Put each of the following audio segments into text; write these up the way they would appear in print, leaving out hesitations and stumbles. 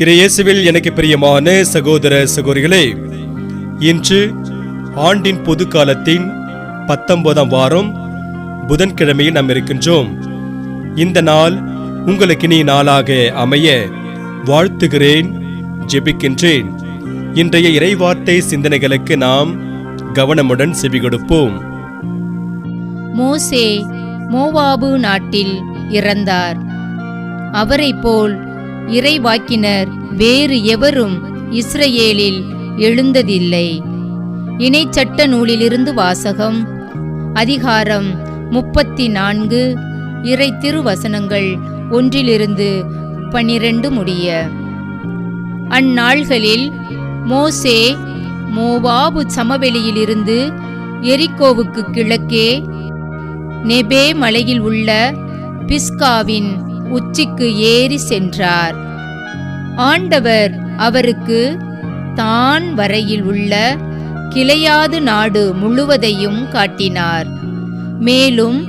இறையேசுவில் எனக்கு பிரியமான சகோதர சகோதரிகளே, இன்று ஆண்டின் பொது காலத்தின் 19ஆம் வாரம் புதன்கிழமையில் நாம் இருக்கின்றோம். இந்த நாள் உங்களுக்கு இனிய நாளாக அமைய வாழ்த்துகிறேன், ஜெபிக்கின்றேன். இன்றைய இறைவார்த்தை சிந்தனைகளுக்கு நாம் கவனமுடன் செவி கொடுப்போம். மோசே மோவாபு நாட்டில் இறந்தார். அவரைப் போல் இறைவாக்கினர் வேறு எவரும் இஸ்ரவேலில் எழுந்ததில்லை. இணைச்சட்ட நூலிலிருந்து வாசகம். அதிகாரம் 34, இறை திருவசனங்கள் 1-12 முடிய. அந்நாள்களில் மோசே மோவாபு சமவெளியிலிருந்து எரிகோவுக்கு கிழக்கே நெபே மலையில் உள்ள பிஸ்காவின் உச்சிக்கு ஏறி சென்றார். ஆண்டவர் அவருக்கு தான் வரையில் உள்ள கிளையாது நாடு முழுவதையும் காட்டினார். மேலும்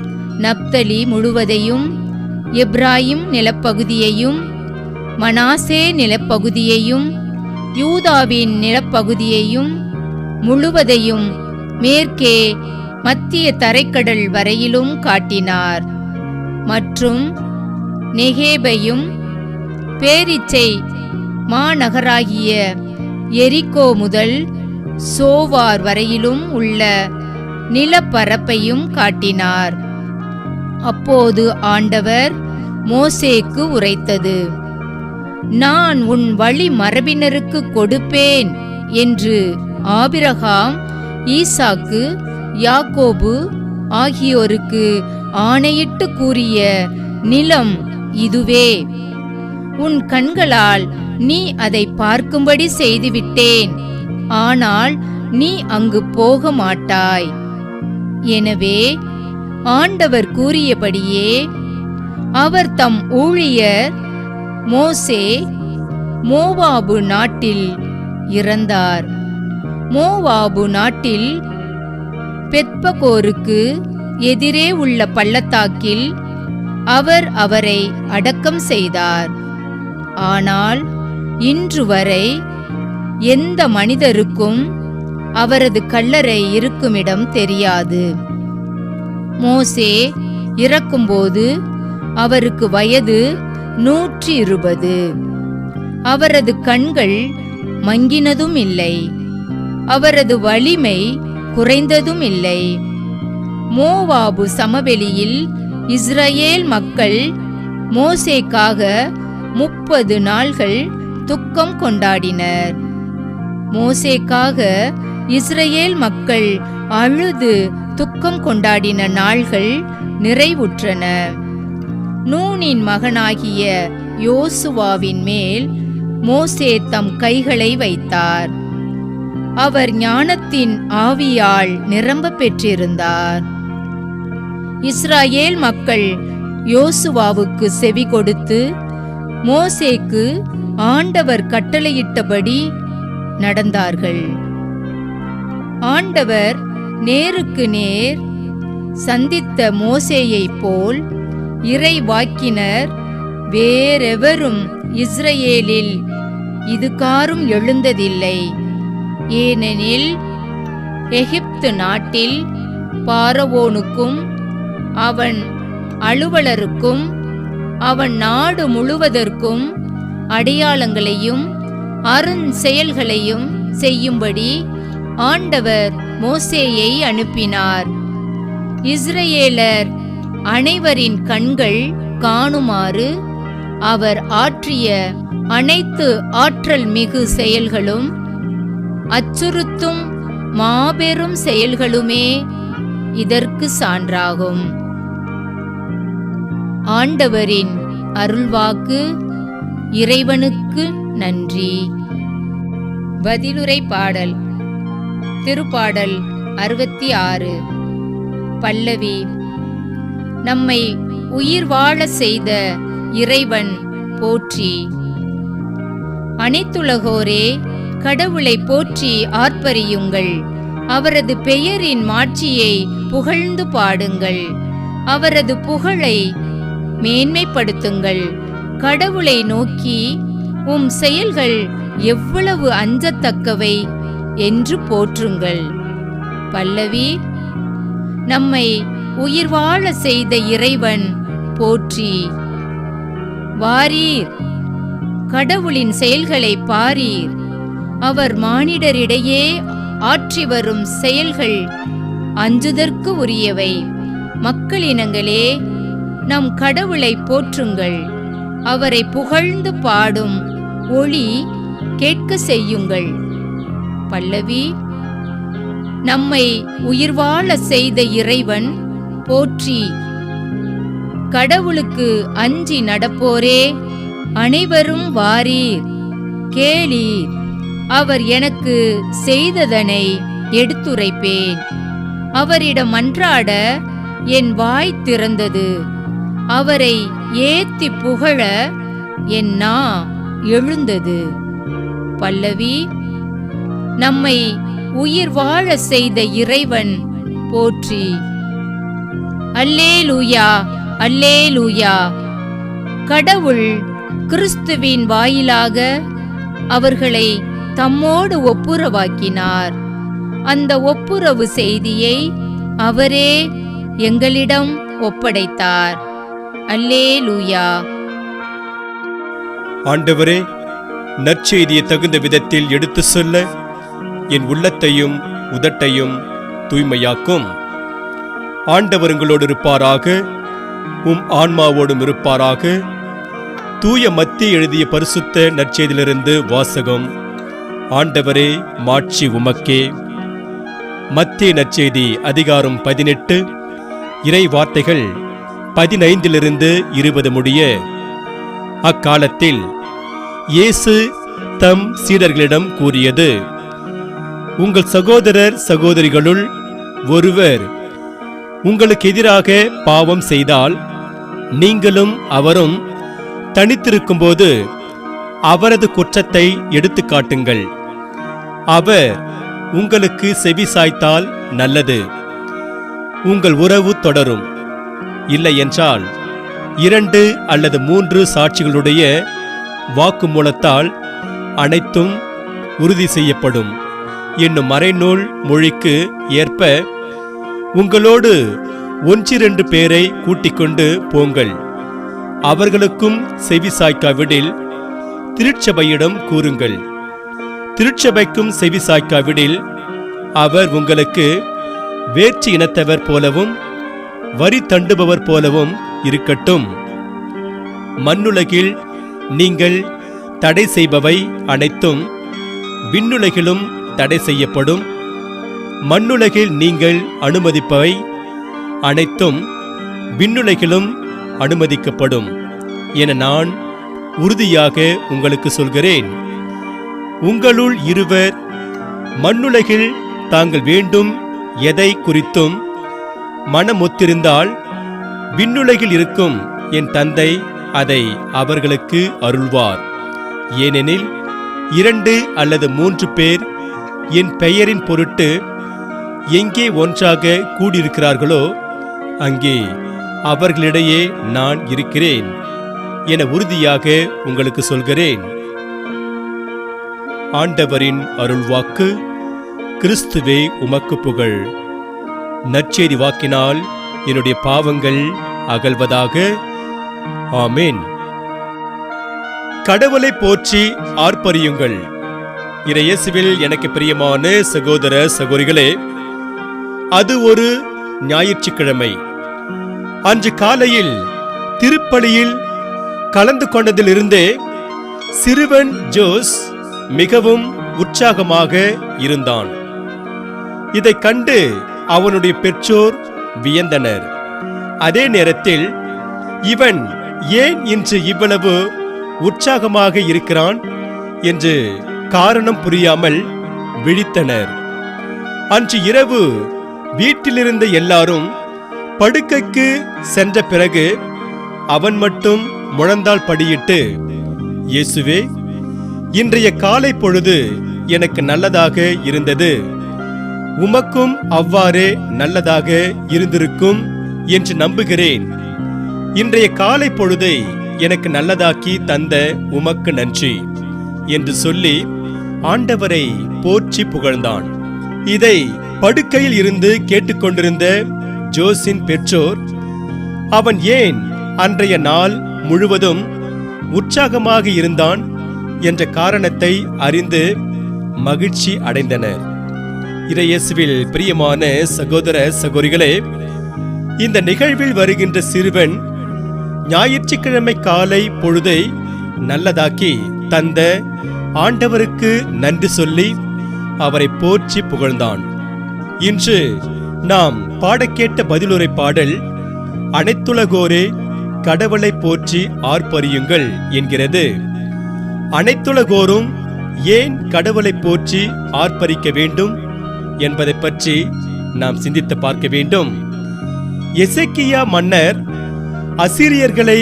நப்தலி முழுவதையும், எப்ராயிம் நிலப்பகுதியையும், மனாசே நிலப்பகுதியையும், யூதாவின் நிலப்பகுதியையும் முழுவதையும் மேற்கே மத்திய தரைக்கடல் வரையிலும் காட்டினார். மற்றும் நெகேபையும் பேரிச்சை மாநகராகிய எரிகோ முதல் சோவார் வரையிலும் உள்ள நிலப்பரப்பையும் காட்டினார். அப்போது ஆண்டவர் மோசேக்கு உரைத்தது: நான் உன் வழி மரபினருக்கு கொடுப்பேன் என்று ஆபிரகாம், ஈசாக்கு, யாக்கோபு ஆகியோருக்கு ஆணையிட்டு கூறிய நிலம் இதுவே. உன் கண்களால் நீ அதை பார்க்கும்படி செய்துவிட்டேன், ஆனால் நீ அங்கு போக மாட்டாய். எனவே ஆண்டவர் கூறியபடியே அவர் தம் ஊழியர் மோசே மோவாபு நாட்டில் இறந்தார். மோவாபு நாட்டில் பெத்பகோருக்கு எதிரே உள்ள பள்ளத்தாக்கில் அவர் அவரை அடக்கம் செய்தார். ஆனால் இன்று வரை எந்த மனிதருக்கும் அவரது கல்லறை இருக்குமிடம் தெரியாது. மோசே இறக்கும்போது அவருக்கு வயது 120. அவரது கண்கள் மங்கினதும் இல்லை, அவரது வலிமை குறைந்ததும் இல்லை. மோவாபு சமவெளியில் இஸ்ரவேல் மக்கள் மோசேக்காக 30 நாள்கள் துக்கம் கொண்டாடினர். மோசேக்காக இஸ்ரவேல் மக்கள் அழுது துக்கம் கொண்டாடின நாள்கள் நிறைவுற்றன. நூனின் மகனாகிய யோசுவாவின் மேல் மோசே தம் கைகளை வைத்தார். அவர் ஞானத்தின் ஆவியால் நிரம்ப பெற்றிருந்தார். இஸ்ரவேல் மக்கள் யோசுவாவுக்கு செவி கொடுத்து மோசேக்கு ஆண்டவர் கட்டளையிட்டபடி நடந்தார்கள். ஆண்டவர் நேருக்கு நேர் சந்தித்த மோசேயைப் போல் இறைவாக்கினர் வேறெவரும் இஸ்ரவேலில் இதுகாரும் எழுந்ததில்லை. ஏனெனில் எகிப்து நாட்டில் பார்வோனுக்கும் அவன் அலுவலருக்கும் அவன் நாடு முழுவதற்கும் அடையாளங்களையும் அருஞ்செயல்களையும் செய்யும்படி ஆண்டவர் மோசேயை அனுப்பினார். இஸ்ரவேலர் அனைவரின் கண்கள் காணுமாறு அவர் ஆற்றிய அனைத்து ஆற்றல் மிகு செயல்களும் அச்சுறுத்தும் மாபெரும் செயல்களுமே இதற்கு சான்றாகும். ஆண்டவரின் அருள்வாக்கு. இறைவனுக்கு நன்றி. பதிலுரை பாடல். திருப்பாடல் 66. பல்லவி. நம்மை உயிர் வாழ செய்த இறைவன் போற்றி. அனைத்துலகோரே கடவுளை போற்றி ஆர்ப்பரியுங்கள். அவரது பெயரின் மாட்சியை புகழ்ந்து பாடுங்கள். அவரது புகழை மேன்மைப்படுத்துங்கள். கடவுளை நோக்கி உம் செயல்கள் எவ்வளவு அஞ்சத்தக்கவை என்று போற்றுங்கள். பல்லவி. நம்மை உயிர் வாழ செய்த இறைவன் போற்றி. வாரீர், கடவுளின் செயல்களை பாரீர். அவர் மானிடரிடையே ஆற்றி வரும் செயல்கள் அஞ்சுதற்கு உரியவை. மக்களினங்களே, நம் கடவுளை போற்றுங்கள். அவரை புகழ்ந்து பாடும் ஒளி கேட்க செய்யுங்கள். பல்லவி. நம்மை உயிர் வாழ செய்த இறைவன் போற்றி. கடவுளுக்கு அஞ்சி நடப்போரே, அனைவரும் வாரீர், கேளீர். அவர் எனக்கு செய்ததனை எடுத்துரைப்பேன். அவரிடம் மன்றாட என் வாய் திறந்தது. அவரை ஏத்தி புகழ என் நா எழுந்தது. பல்லவி. நம்மை உயிர் வாழ செய்த இறைவன் போற்றி. அல்லேலூயா, அல்லேலூயா. கடவுள் கிறிஸ்துவின் வாயிலாக அவர்களை தம்மோடு ஒப்புரவாக்கினார். அந்த ஒப்புரவு செய்தியை அவரே எங்களிடம் ஒப்படைத்தார். அல்லேலூயா. ஆண்டவரே, நற்செய்தியை தகுந்த விதத்தில் எடுத்து சொல்ல என் உள்ளத்தையும் உதட்டையும் தூய்மையாக்கும். ஆண்டவர் உங்களோடு இருப்பாராக, உம் ஆன்மாவோடும் இருப்பாராக. தூய மத்திய எழுதிய பரிசுத்த நற்செய்தியிலிருந்து வாசகம். ஆண்டவரே, மாட்சி உமக்கே. மத்திய நற்செய்தி அதிகாரம் 18, இறை வார்த்தைகள் 15 20 முடிய. அக்காலத்தில் இயேசு தம் சீடர்களிடம் கூறியது: உங்கள் சகோதரர் சகோதரிகளுள் ஒருவர் உங்களுக்கு எதிராக பாவம் செய்தால், நீங்களும் அவரும் தனித்திருக்கும்போது அவரது குற்றத்தை எடுத்து காட்டுங்கள். அவர் உங்களுக்கு செவி சாய்த்தால் நல்லது, உங்கள் உறவு தொடரும். இல்லையென்றால் 2 அல்லது 3 சாட்சிகளுடைய வாக்குமூலத்தால் அனைத்தும் உறுதி செய்யப்படும் என்னும் மறைநூல் மொழிக்கு ஏற்ப உங்களோடு 1-2 பேரை கூட்டிக் கொண்டு போங்கள். அவர்களுக்கும் செவி சாய்க்காவிடில் திருச்சபையிடம் கூறுங்கள். திருச்சபைக்கும் செவி சாய்க்காவிடில் அவர் உங்களுக்கு வேற்று இனத்தவர் போலவும் வரி தண்டுபவர் போலவும் இருக்கட்டும். மண்ணுலகில் நீங்கள் தடை செய்பவை அனைத்தும் விண்ணுலகிலும் தடை செய்யப்படும். மண்ணுலகில் நீங்கள் அனுமதிப்பவை அனைத்தும் விண்ணுலகிலும் அனுமதிக்கப்படும் என நான் உறுதியாக உங்களுக்கு சொல்கிறேன். உங்களுள் இருவர் மண்ணுலகில் தாங்கள் வேண்டும் எதை குறித்தும் மனமொத்திருந்தால், விண்ணுலகில் இருக்கும் என் தந்தை அதை அவர்களுக்கு அருள்வார். ஏனெனில் 2 அல்லது 3 பேர் என் பெயரின் பொருட்டு எங்கே ஒன்றாக கூடியிருக்கிறார்களோ அங்கே அவர்களிடையே நான் இருக்கிறேன் என உறுதியாக உங்களுக்கு சொல்கிறேன். ஆண்டவரின் அருள்வாக்கு. கிறிஸ்துவே உமக்கு புகழ். நற்செய்தி வாக்கினால் என்னுடைய பாவங்கள் அகல்வதாக. ஆமென். கடவுளை போற்றி ஆர்ப்பரியுங்கள். இறையேசுவில் எனக்கு பிரியமான சகோதர சகோதரிகளே, அது ஒரு ஞாயிற்றுக்கிழமை. அன்று காலையில் திருப்பலியில் கலந்து கொண்டதிலிருந்தே சிறுவன் ஜோஸ் மிகவும் உற்சாகமாக இருந்தான். இதைக் கண்டு அவனுடைய பெற்றோர் வியந்தனர். அதே நேரத்தில் இவன் ஏன் இன்று இவ்வளவு உற்சாகமாக இருக்கிறான் என்று காரணம் புரியாமல் விழித்தனர். அன்று இரவு வீட்டிலிருந்த எல்லாரும் படுக்கைக்கு சென்ற பிறகு அவன் மட்டும் முழந்தாள் படியிட்டு, இயேசுவே, இன்றைய காலை பொழுது எனக்கு நல்லதாக இருந்தது, உமக்கும் அவ்வாறே நல்லதாக இருந்திருக்கும் என்று நம்புகிறேன். இன்றைய காலை பொழுதை எனக்கு நல்லதாக்கி தந்த உமக்கு நன்றி. என்று சொல்லி ஆண்டவரை போற்றி புகழ்ந்தான். இதை படுக்கையில் இருந்து கேட்டுக்கொண்டிருந்த ஜோஸின் பெற்றோர் அவன் ஏன் அன்றைய நாள் முழுவதும் உற்சாகமாக இருந்தான் என்ற காரணத்தை அறிந்து மகிழ்ச்சி அடைந்தனர். இறையேசுவில் பிரியமான சகோதர சகோதரிகளே, இந்த நிகழ்வில் வருகின்ற சிறுவன் ஞாயிற்றுக்கிழமை காலை பொழுதை நல்லதாக்கி தந்த ஆண்டவருக்கு நன்றி சொல்லி அவரை போற்றி புகழ்ந்தான். இன்று நாம் பாடக்கேட்ட பதிலுரை பாடல் அனைத்துலகோரே கடவுளை போற்றி ஆர்ப்பரியுங்கள் என்கிறது. அனைத்துலகோரும் ஏன் கடவுளை போற்றி ஆர்ப்பரிக்க வேண்டும் என்பதை பற்றி நாம் சிந்தித்து பார்க்க வேண்டும். எசேக்கியா மன்னர் அசீரியர்களை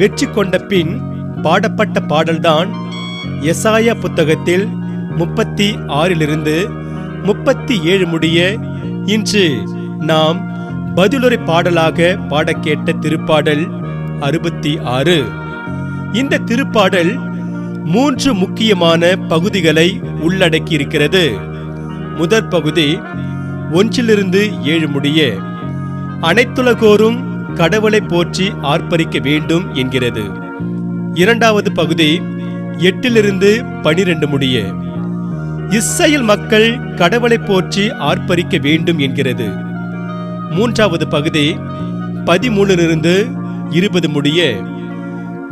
வெற்றி கொண்ட பின் பாடப்பட்ட பாடல்தான் எசாயா புத்தகத்தில் 36 37 முடிய இன்று நாம் பதிலுரை பாடலாக பாடக்கேட்ட திருப்பாடல் 66. இந்த திருப்பாடல் 3 முக்கியமான பகுதிகளை உள்ளடக்கி இருக்கிறது. முதற் பகுதி 1 7 முடிய அனைத்துலகோரும் கடவுளை போற்றி ஆர்ப்பரிக்க வேண்டும் என்கிறது. இரண்டாவது பகுதி 8 12 முடிய இஸ்ரேல் மக்கள் கடவுளை போற்றி ஆர்ப்பரிக்க வேண்டும் என்கிறது. மூன்றாவது பகுதி 13 20 முடிய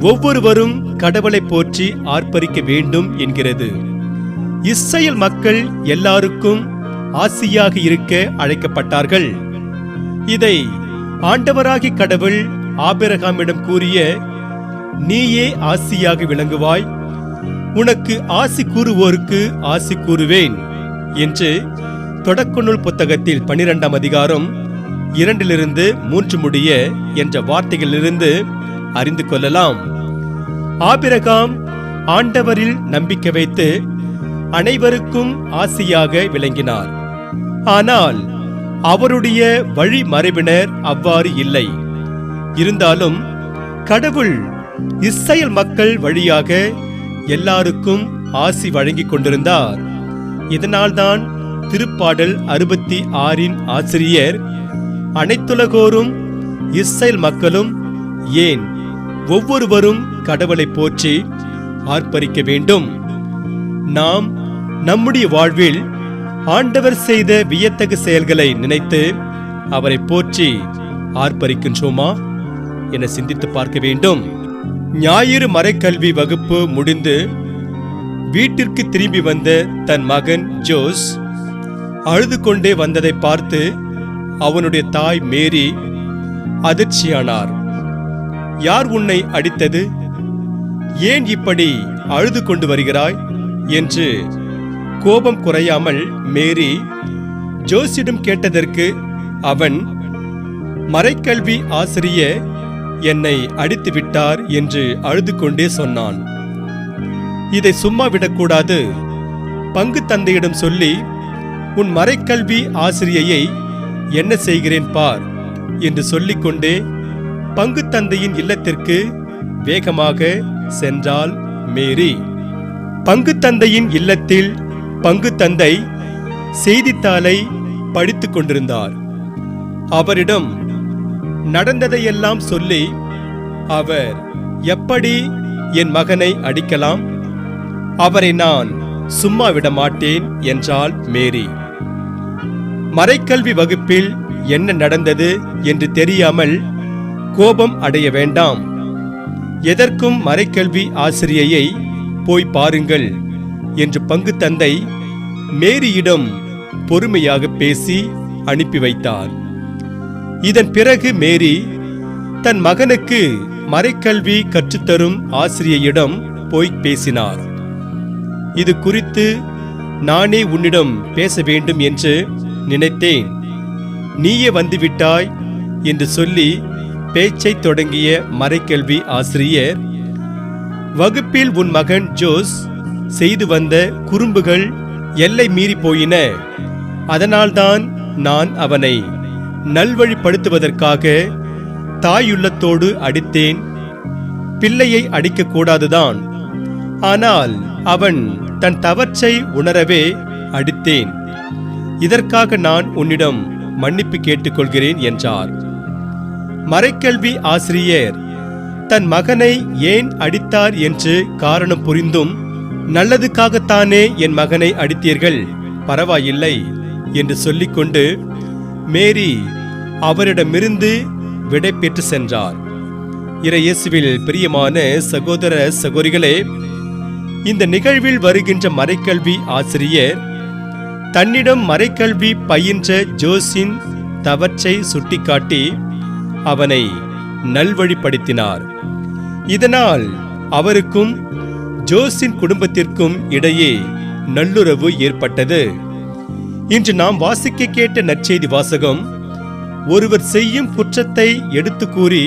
ஒவ்வொருவரும் கடவுளை போற்றி ஆர்ப்பரிக்க வேண்டும் என்கிறது. இஸ்ரேல் மக்கள் எல்லாருக்கும் ஆசியாக இருக்க அழைக்கப்பட்டார்கள். இதை ஆண்டவராகி கடவுள் ஆபிரகாமிடம் கூறிய நீயே ஆசியாக விளங்குவாய், உனக்கு ஆசி கூறுவோருக்கு ஆசி கூறுவேன் என்று தொடக்க நூல் புத்தகத்தில் 12ஆம் அதிகாரம் 2 3 முடிய என்ற வார்த்தைகளிலிருந்து அறிந்து கொள்ளலாம். ஆபிரகாம் ஆண்டவரில் நம்பிக்கை வைத்து அனைவருக்கும் ஆசியாக விளங்கினார். ஆனால் அவருடைய வழிமரபினர் அவ்வாறு இல்லை. இருந்தாலும் கடவுள் இஸ்ரேல் மக்கள் வழியாக எல்லாருக்கும் ஆசி வழங்கிக் கொண்டிருந்தார். இதனால்தான் திருப்பாடல் 66 ஆசிரியர் அனைத்துலகோரும் இஸ்ரேல் மக்களும் ஏன் ஒவ்வொருவரும் கடவுளை போற்றி ஆர்ப்பரிக்க வேண்டும். நாம் நம்முடைய வாழ்வில் ஆண்டவர் செய்த வியத்தகு செயல்களை நினைத்து அவரை போற்றி ஆர்ப்பரிக்கின்றோமா என சிந்தித்து பார்க்க வேண்டும். ஞாயிறு மறைக்கல்வி வகுப்பு முடிந்து வீட்டிற்கு திரும்பி வந்த தன் மகன் ஜோஸ் அழுது கொண்டே வந்ததை பார்த்து அவனுடைய தாய் மேரி அதிர்ச்சியானார். யார் உன்னை அடித்தது? ஏன் இப்படி அழுது கொண்டு வருகிறாய் என்று கோபம் குறையாமல் மேரி ஜோஸிடம் கேட்டதற்கு அவன், மறைக்கல்வி ஆசிரியர் என்னை அடித்து விட்டார் என்று அழுது கொண்டே சொன்னான். இதை சும்மா விடக்கூடாது, பங்கு தந்தையிடம் சொல்லி உன் மறைக்கல்வி ஆசிரியையை என்ன செய்கிறேன் பார் என்று சொல்லிக்கொண்டே பங்கு தந்தையின் இல்லத்திற்கு வேகமாக சென்றாள் மேரி. பங்கு தந்தையின் இல்லத்தில் பங்கு தந்தை செய்தித்தாளை படித்துக் கொண்டிருந்தார். அவரிடம் நடந்ததையெல்லாம் சொல்லி அவர் எப்படி என் மகனை அடிக்கலாம்? அவரை நான் சும்மா விட மாட்டேன் என்றாள் மேரி. மறைக்கல்வி வகுப்பில் என்ன நடந்தது என்று தெரியாமல் கோபம் அடைய வேண்டாம். எதற்கும் மறைக்கல்வி ஆசிரியையை போய் பாருங்கள் என்று பங்கு தந்தை மேரியிடம் பொறுமையாக பேசி அனுப்பி வைத்தார். இதன் பிறகு மேரி தன் மகனுக்கு மறைக்கல்வி கற்றுத்தரும் ஆசிரியையிடம் போய் பேசினார். இது குறித்து நானே உன்னிடம் பேச வேண்டும் என்று நினைத்தேன், நீயே வந்துவிட்டாய் என்று சொல்லி பேச்சை தொடங்கிய மறைக்கல்வி ஆசிரியர், வகுப்பில் உன் மகன் ஜோஸ் செய்து வந்த குறும்புகள் எல்லை மீறி போயின. அதனால்தான் நான் அவனை நல்வழிப்படுத்துவதற்காக தாயுள்ளத்தோடு அடித்தேன். பிள்ளையை அடிக்கக்கூடாதுதான், ஆனால் அவன் தன் தவற்றை உணரவே அடித்தேன். இதற்காக நான் உன்னிடம் மன்னிப்பு கேட்டுக்கொள்கிறேன் என்றார். மறைக்கல்வி ஆசிரியர் தன் மகனை ஏன் அடித்தார் என்று காரணம் புரிந்தும், நல்லதுக்காகத்தானே என் மகனை அடித்தீர்கள், பரவாயில்லை என்று சொல்லிக்கொண்டு மேரி அவரிடமிருந்து விடை பெற்று சென்றார். இறையேசுவில் பிரியமான சகோதர சகோதரிகளே, இந்த நிகழ்வில் வருகின்ற மறைக்கல்வி ஆசிரியர் தன்னிடம் மறைக்கல்வி பயின்ற ஜோஸின் தவற்றை சுட்டிக்காட்டி அவனை நல்வழிப்படுத்தினார். இதனால் அவருக்கும் ஜோஸின் குடும்பத்திற்கும் இடையே நல்லுறவு ஏற்பட்டது. இன்று நாம் வாசிக்க கேட்ட நற்செய்தி வாசகம் ஒருவர் செய்யும் குற்றத்தை எடுத்து கூறி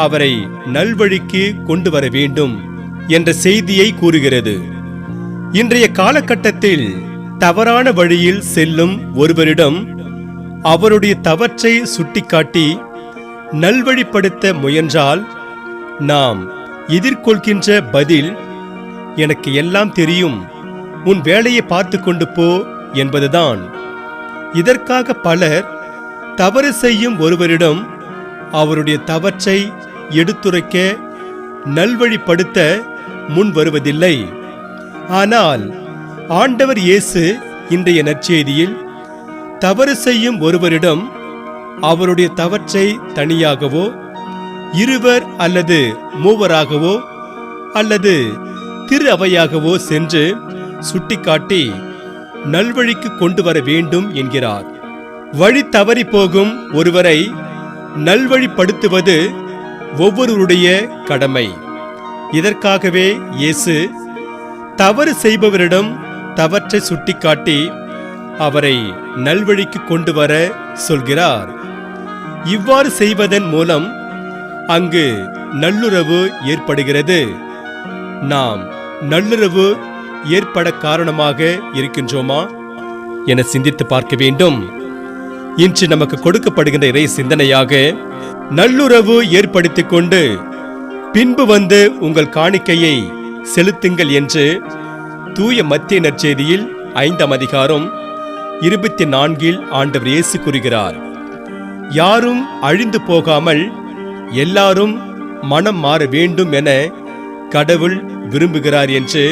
அவரை நல்வழிக்கு கொண்டு வர வேண்டும் என்ற செய்தியை கூறுகிறது. இன்றைய காலகட்டத்தில் தவறான வழியில் செல்லும் ஒருவரிடம் அவருடைய தவற்றை சுட்டிக்காட்டி நல்வழிப்படுத்த முயன்றால் நாம் எதிர்கொள்கின்ற பதில், எனக்கு எல்லாம் தெரியும், உன் வேலையை பார்த்து கொண்டு போ என்பதுதான். இதற்காக பலர் தவறு செய்யும் ஒருவரிடம் அவருடைய தவற்றை எடுத்துரைக்க நல்வழிப்படுத்த முன் வருவதில்லை. ஆனால் ஆண்டவர் இயேசு இன்றைய நற்செய்தியில் தவறு செய்யும் ஒருவரிடம் அவருடைய தவற்றை தனியாகவோ, இருவர் அல்லது மூவராகவோ அல்லது திரு அவையாகவோ சென்று சுட்டிக்காட்டி நல்வழிக்கு கொண்டு வர வேண்டும் என்கிறார். வழி தவறி போகும் ஒருவரை நல்வழிப்படுத்துவது ஒவ்வொருவருடைய கடமை. இதற்காகவே இயேசு தவறு செய்பவரிடம் தவற்றை சுட்டிக்காட்டி அவரை நல்வழிக்கு கொண்டு வர சொல்கிறார். இவ்வாறு செய்வதன் மூலம் அங்கு நல்லுறவு ஏற்படுகிறது. நாம் நல்லுறவு ஏற்பட காரணமாக இருக்கின்றோமா என சிந்தித்து பார்க்க வேண்டும். இன்று நமக்கு கொடுக்கப்படுகின்ற இறை சிந்தனையாக, நல்லுறவு ஏற்படுத்திக் கொண்டு பின்பு வந்து உங்கள் காணிக்கையை செலுத்துங்கள் என்று தூய மத்திய நற்செய்தியில் 5ஆம் அதிகாரம் 24 ஆண்டவர் இயேசு கூறுகிறார். யாரும் அழிந்து போகாமல் எல்லாரும் மனம் மாற வேண்டும் என கடவுள் விரும்புகிறார் என்று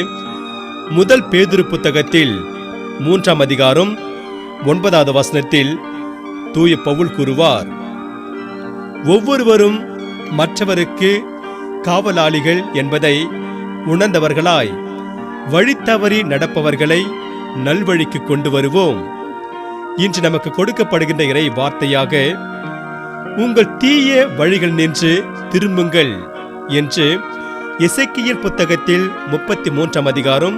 முதல் பேதுரு புத்தகத்தில் 3ஆம் அதிகாரம் 9வது வசனத்தில் தூய பவுல் கூறுவார். ஒவ்வொருவரும் மற்றவருக்கு காவலாளிகள் என்பதை உணர்ந்தவர்களாய் வழித்தவறி நடப்பவர்களை நல்வழிக்கு கொண்டு வருவோம். இன்று நமக்கு கொடுக்கப்படுகின்ற இறை வார்த்தையாக, உங்கள் தீய வழிகள் நின்று திரும்புங்கள் என்று எசேக்கியேல் புத்தகத்தில் 33ஆம் அதிகாரம்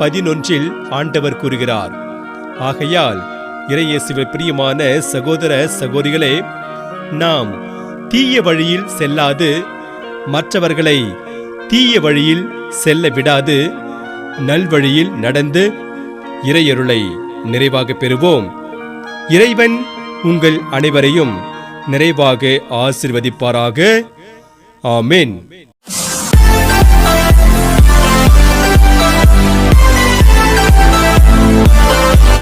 11 ஆண்டவர் கூறுகிறார். ஆகையால் இறையேசுவில் பிரியமான சகோதர சகோதரிகளே, நாம் தீய வழியில் செல்லாது, மற்றவர்களை தீய வழியில் செல்ல விடாது, நல்வழியில் நடந்து இறையருளை நிறைவாக பெறுவோம். இறைவன் உங்கள் அனைவரையும் நிறைவாக ஆசீர்வதிப்பாராக. ஆமென்.